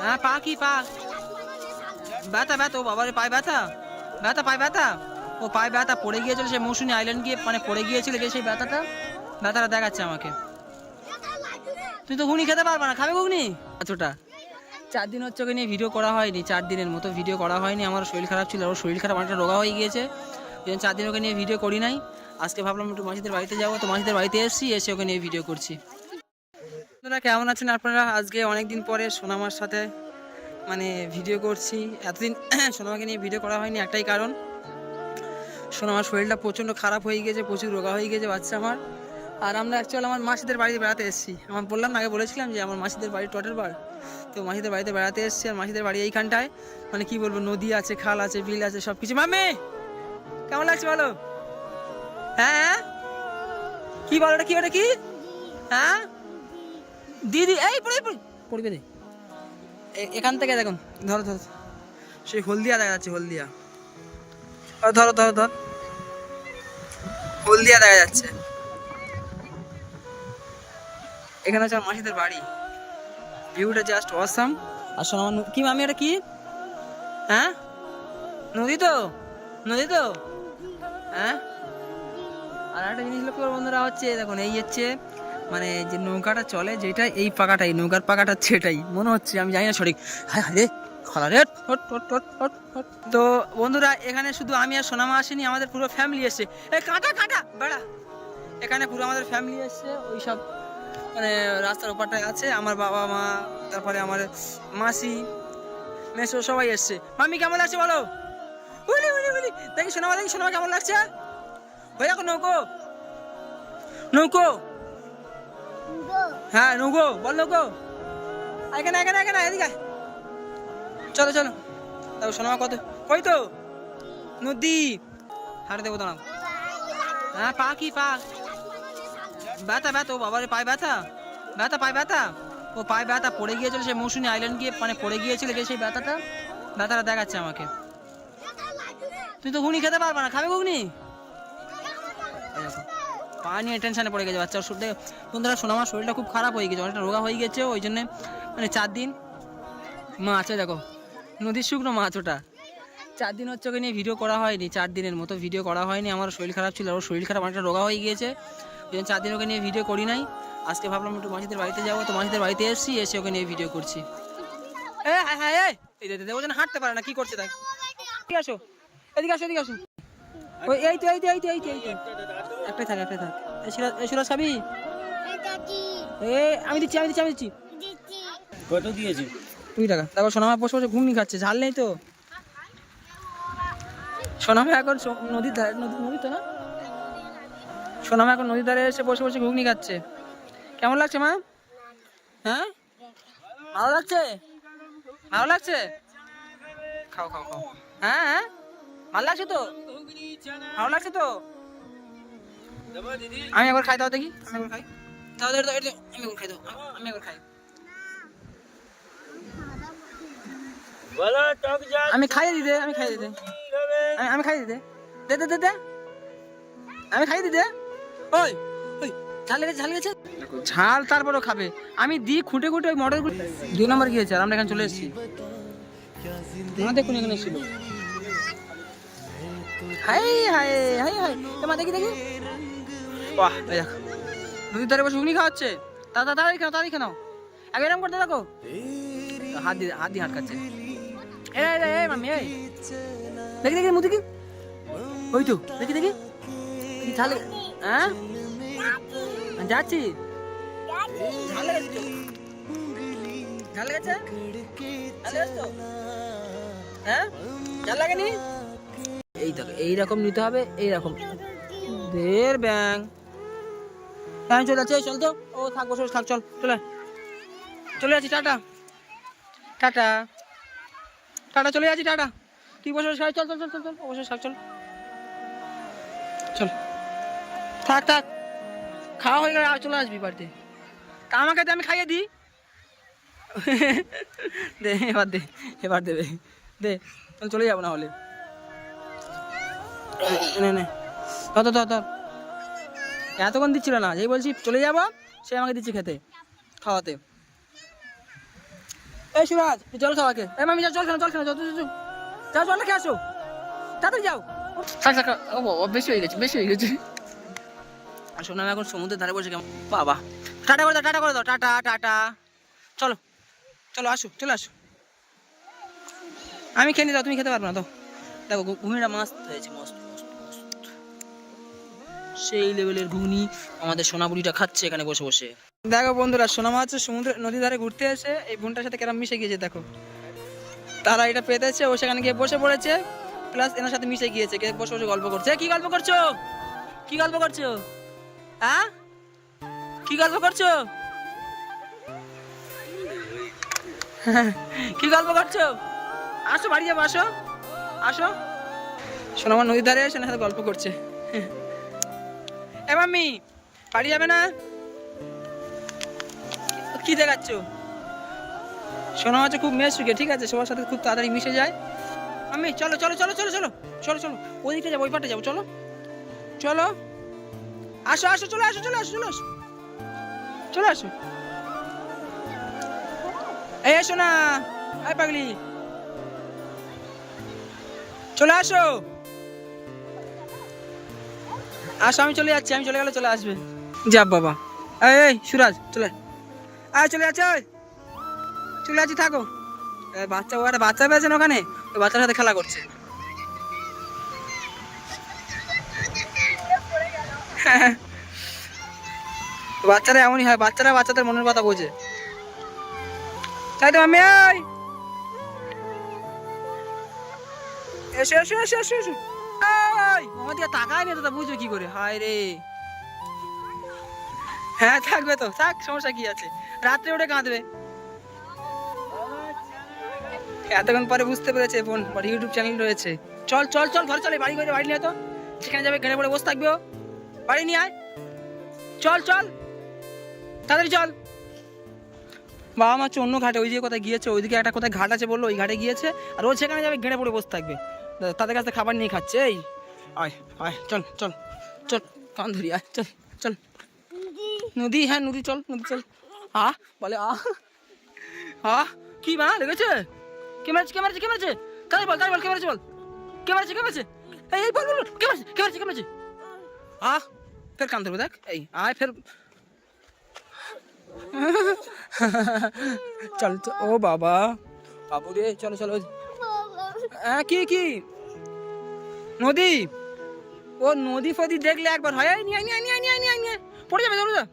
হ্যাঁ পা কি পা ব্যথা ব্যথা ও বাবারে পায়ে ব্যথা ব্যথা পায়ে ব্যথা ও পায়ে ব্যথা পড়ে গিয়েছিল সে মৌসুমী আইল্যান্ড গিয়ে মানে পড়ে গিয়েছিল গিয়ে সেই ব্যথাটা দেখাচ্ছে আমাকে। তুই তো ঘুগনি খেতে পারবা না, খাবে ঘুগনি? আচ্ছা 4 দিন হচ্ছে ওকে নিয়ে ভিডিও করা হয়নি, 4 দিনের মতো ভিডিও করা হয়নি। আমার শরীর খারাপ ছিল, ওর শরীর খারাপ অনেকটা রোগা হয়ে গিয়েছে, এই জন্য 4 দিন ওকে নিয়ে ভিডিও করি নাই। আজকে ভাবলাম একটু মাসিদের বাড়িতে যাবো, তো মাসিদের বাড়িতে এসে ওকে নিয়ে ভিডিও করছি। আপনারা কেমন আছেন আপনারা? আজকে অনেকদিন পরে সোনামার সাথে মানে ভিডিও করছি। এতদিন সোনামাকে নিয়ে ভিডিও করা হয়নি একটাই কারণ, সোনামার শরীরটা প্রচণ্ড খারাপ হয়ে গিয়েছে, প্রচুর রোগা হয়ে গিয়েছে বাচ্চা আমার। আর আমরা অ্যাকচুয়ালি আমার মাসিদের বাড়িতে বেড়াতে এসেছি। আমার বললাম না, আগে বলেছিলাম যে আমার মাসিদের বাড়ি টটের বার, তো মাসিদের বাড়িতে বেড়াতে এসেছি। আর মাসিদের বাড়ি এইখানটায় মানে কি বলবো, নদী আছে, খাল আছে, বিল আছে, সব কিছু। মামে কেমন লাগছে বলো? হ্যাঁ কি বলো, ওটা কি, ওটা কি? হ্যাঁ দিদি এই পড়বে রে। এখান থেকে দেখুন, ধরো ধরো, সেই হলদিয়া দেখা যাচ্ছে, হলদিয়া। ধরো ধরো ধর, হলদিয়া দেখা যাচ্ছে। এখানে হচ্ছে আমার মাসিদের বাড়ি, ভিউটা জাস্ট অসাম। আর শোনো আমার কি মামি, এটা কি? হ্যাঁ নদী তো, নদী তো। হ্যাঁ আর একটা জিনিস লক্ষ্য করো বন্ধুরা, হচ্ছে দেখুন এই হচ্ছে মানে যে নৌকাটা চলে, যেটা এই পাকাটাই, নৌকার পাকাটা সেটাই মনে হচ্ছে, আমি জানি না সঠিক। হায় হায় রে খলা রে। তো বন্ধুরা এখানে শুধু আমি আর সোনামা আসিনি, আমাদের পুরো ফ্যামিলি এসছে। এই কাঁটা কাঁটা বেড়া, এখানে পুরো আমাদের ফ্যামিলি এসছে। ওই সব মানে রাস্তার ওপারটায় আছে আমার বাবা মা, তারপরে আমার মাসি মেসো সবাই এসছে। মামি কেমন লাগছে বলো? দেখি সোনামা, দেখি সোনামা কেমন লাগছে? ওই দেখো নৌকো, নৌকো, হ্যাঁ নৌকো, বল নৌকো। এখানে এখানে এখানে এদিকে চলো চলো। দেখো সোনামা কত, ওই তো নদী, হাঁটে দেবো দাঁড়াও। হ্যাঁ পা কি পা ব্যথা ব্যথা ও বাবারে পায়ে ব্যথা ব্যথা পায়ে ব্যথা ও পায়ে ব্যথা পড়ে গিয়েছিল সে মৌসুমী আইল্যান্ড গিয়ে মানে পড়ে গিয়েছিল গিয়ে সেই ব্যথাটা দেখাচ্ছে আমাকে। তুই তো ঘুগনি খেতে পারবা না, খাবে ঘুগনি? পা নিয়ে টেনশনে পড়ে গেছে বাচ্চা। বন্ধুরা সোনামার শরীরটা খুব খারাপ হয়ে গেছে, অনেকটা রোগা হয়ে গেছে, ওই জন্য মানে 4 দিন মাছ, দেখো নদীর শুকনো মাছ, ওটা 4 দিন হচ্ছে ওকে নিয়ে ভিডিও করা হয়নি, 4 দিনের মতো ভিডিও করা হয়নি। আমার শরীর খারাপ ছিল, ওর শরীর খারাপ অনেকটা রোগা হয়ে গিয়েছে, ওই জন্য 4 দিন ওকে নিয়ে ভিডিও করি নাই। আজকে ভাবলাম একটু মাসিদের বাড়িতে যাবো, তো মাসিদের বাড়িতে এসে ওকে নিয়ে ভিডিও করছি। হ্যাঁ হ্যাঁ ও যেন হাঁটতে পারে না, কি করছে দেখ। ঠিক আসো, এদিকে আসো, এদিকে আসো। ওই এই তো এই তো এই তো এই তো এই তো একটাই থাক, একটাই থাক। এই সুরাজ খাবি? আমি দিচ্ছি, আমি দিচ্ছি, আমি দিচ্ছি। কত দিয়েছে? 2 টাকা। তারপর সোনামা বসে বসে ঘুগনি খাচ্ছে, ঝাল নেই তো। সোনামা এখন নদীর ধারে, নদী তো না, সোনামা এখন নদীর ধারে এসে বসে বসে ঘুগনি খাচ্ছে। কেমন লাগছে মা? হ্যাঁ ভালো লাগছে, ভালো লাগছে, খাও খাও খাও। হ্যাঁ হ্যাঁ ভালো লাগছে তো, ভালো লাগছে তো। আমি একবার খাই, দাও দেখি, আমি একবার খাই, দাও দাও, আমি একবার খাই, দাও আমি একবার খাই। আমি খাইয়ে দিতে, আমি খাইয়ে দিতে, আমি খাইয়ে দিতে, দে দে দে দে, আমি খাইয়ে দিতে। ওই ওই ঝাল লেগেছে, ঝাল লেগেছে, ঝাল তারপরও খাবে। আমি দিই খুঁটে খুঁটে ওই মটর 2 নম্বর গিয়েছে, আর আমরা এখানে চলে এসেছি। মা দেখুন এখানে ছিল, হাই হাই হাই হাই, মা দেখি দেখি, বাহ এই দেখো নদীর ধারে বসে ঘুগনি খাওয়াচ্ছে। তাড়াতাড়ি খাও, তাড়াতাড়ি খাও, আগে এরকম করতে দেখো, হাত দিয়ে হাত খাচ্ছে। এই মামি এই দেখি দেখি মুখ দেখি, ওই তো দেখি দেখি কি ঝাল। হ্যাঁ যাচ্ছি, ঝাল লেগেছে, ঝাল লেগেছে, ঝাল লেগেছে তো? হ্যাঁ ঝাল লাগেনি? এই দেখো এইরকম নিতে হবে, এইরকম দের ব্যাং ব্যাং চলে যাচ্ছে। চল তো, ও থাক বসে থাক, চল চলে চলে যাচ্ছি, টাটা টাটা টাটা, চলে যাচ্ছি, টাটা। তুই বসে বসে চল চল চল চল চল, বসে থাক, চল চল, থাক থাক, খাওয়া হয়ে গেলে আর চলে আসবি বাড়িতে। তা আমাকে আমি খাইয়ে দিই, দে এবার দে, এবার দেবে দে, চলে যাবো না হলে। নে নে ধর, এতক্ষণ দিচ্ছিল না, যেই বলছি চলে যাবো সে আমাকে দিচ্ছে খেতে, খাওয়াতে। এই সুরাজ জল খাওয়াকে, এই মামি জল খাও, জল খাও, যাও জল খেয়ে আসো, তাড়াতাড়ি যাও। ও বাবা বেশি হয়ে গেছে, বেশি হয়ে গেছে। আসো না, এখন সমুদ্রের ধারে বসে কেমন বাবা। টাটা করে দাও, টাটা করে দাও, টাটা টাটা। চলো চলো আসো, চলে আসো। আমি খেয়ে নি, দাও তুমি খেতে পারবে না তো। দেখো ঘুগনিটা মস্ত হয়েছে, মস্ত মস্ত মস্ত। সেই লেভেলের ঘুগনি আমাদের সোনাপুরিটা খাচ্ছে এখানে বসে বসে। দেখো বন্ধুরা, সোনা মাছ সমুদ্র নদীর ধারে ঘুরতে এসে এই বোনটার সাথে কেরাম মিশে গিয়েছে। দেখো তারা এটা পেতেছে, ও সেখানে গিয়ে বসে পড়েছে, প্লাস এনার সাথে মিশে গিয়েছে, বসে বসে গল্প করছে। কি গল্প করছো, কি গল্প করছো, হ্যাঁ কি গল্প করছো, কি গল্প করছো? আসো বাড়ি যাবো, আসো আসো। সোনামা নদীর ধারে এসে এনার সাথে গল্প করছে। এ মাম্মি বাড়ি যাবে না? কি দেখাচ্ছ? সোনা মাছ খুব মেশুকে, ঠিক আছে, সবার সাথে খুব তাড়াতাড়ি মিশে যায়। মাম্মি চলো চলো চলো চলো চলো চলো চলো, ওই দিকটা যাবো, ওই পাটে যাবো, চলো চলো, আসো আসো, চলে আসো, চলে আসো, চলে আসো, চলে আসো। এই এসো না, এই পাগলি চলে আসো, আসো, আমি চলে যাচ্ছি, আমি চলে গেলে চলে আসবে। যাব বাবা। এই সুরাজ চলে আয়, চলে যাচ্ছে, ওই চলে আছি, থাকো। বাচ্চা, ও একটা বাচ্চা পেয়েছেন ওখানে, ওই বাচ্চার সাথে খেলা করছে। বাচ্চারা এমনই হয়, বাচ্চারা বাচ্চাদের মনের কথা বোঝে, তাই তো মাম্মি। এসো এসো এসো এসো এসো। আমার দিকে তাকায় না তো, বুঝবে কি করে? হায় রে, হ্যাঁ থাকবে তো থাক, সমস্যা কি আছে, রাত্রে উঠে কাঁদবে। এতক্ষণ পরে বুঝতে পেরেছে বোন ইউটিউব চ্যানেল রয়েছে। চল চল চল, ঘরে চলে, বাড়ি করে, বাড়ি নিয়ে তো, সেখানে যাবে, ঘেরে পড়ে বসে থাকবে ও, বাড়ি নিয়ে আয়, চল চল তাড়াতাড়ি চল। বাবা মা হচ্ছে অন্য ঘাটে, ওই দিকে কোথায় গিয়েছে, ওইদিকে একটা কোথায় ঘাট আছে বললো, ওই ঘাটে গিয়েছে, আর ও সেখানে যাবে, ঘেরে পড়ে বসে থাকবে, তাদের কাছে খাবার নিয়ে খাচ্ছে। এই আয় আয়, চল চল চল, কান ধরি, আয় চল চল। নদী, হ্যাঁ নদী, চল নদী চল। বলে কি মা লেগেছে? কে মারছে, কে মারছে, কে মারছে? তাই বল, তাই বল, কে মারছে বল, কে মারছে, কে মারছে? এই বল বল, কে মারছে, কে মারছে, কে মারছে? ফের কান ধরবে, দেখ, এই আয় ফের। চল ও বাবা, বাবু রে, চলো চলো। কি কি নদী? ও নদী ফদী দেখলে একবার হয়, নিয়ে নিয়ে নিয়ে নিয়ে নিয়ে নিয়ে পড়ে যাবে, চলো যা।